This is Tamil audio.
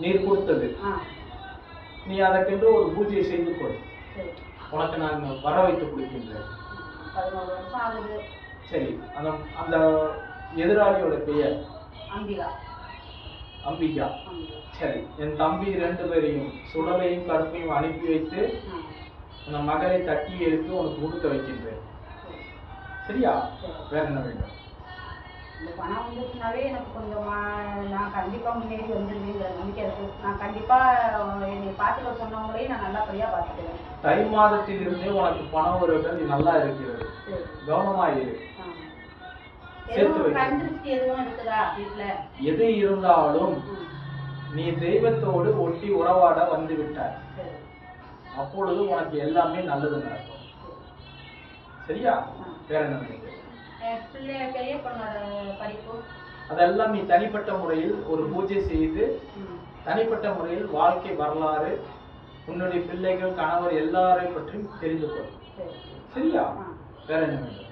நீர் கொடுத்தது. நீ அதற்கென்று ஒரு பூஜையை செய்து கொள். உனக்கு நான் வர வைத்து கொடுக்கின்றேன். 11 வருஷம் ஆகுது. சரி, அந்த எதிராளியோட பெயர் அம்பிகா. அம்பிகா. சரி, என் தம்பி 2 பேரையும் சுடலையும் கருப்பையும் அனுப்பி வைத்து அந்த மகளை தட்டி எடுத்து உனக்கு கொடுக்க வைக்கின்றேன். சரியா? வேற என்ன வேண்டும்? இந்த பணம் வந்துச்சுனாவே எனக்கு கொஞ்சம் நான் கண்டிப்பா முன்னேறி வந்துருவேங்கிற நம்பிக்கை இருக்கு. நான் கண்டிப்பா என்னை பார்த்துக்க சொன்னவங்களையும் நான் நல்லபடியா பார்த்துக்கிறேன். தை மாதத்தில் இருந்தே உனக்கு பணம் வருவது நல்லா இருக்கிறது. கவனமா இரு. எதுவும் இருக்குதா வீட்டுல? எது இருந்தாலும் நீ தெய்வத்தோடு ஒட்டி உறவாட வந்து விட்டாய். அப்பொழுது உனக்கு எல்லாமே நல்லது நடக்கும். சரியா? வேற என்ன நினைக்கிறேன்? பெரிய பொண்ணோட படிப்பு அதெல்லாம் நீ தனிப்பட்ட முறையில் ஒரு பூஜை செய்து தனிப்பட்ட முறையில் வாழ்க்கை வரலாறு உன்னுடைய பிள்ளைகள் கணவர் எல்லாரை பற்றியும் தெரிந்து கொள். சரியா? வேற என்ன வேண்டும்?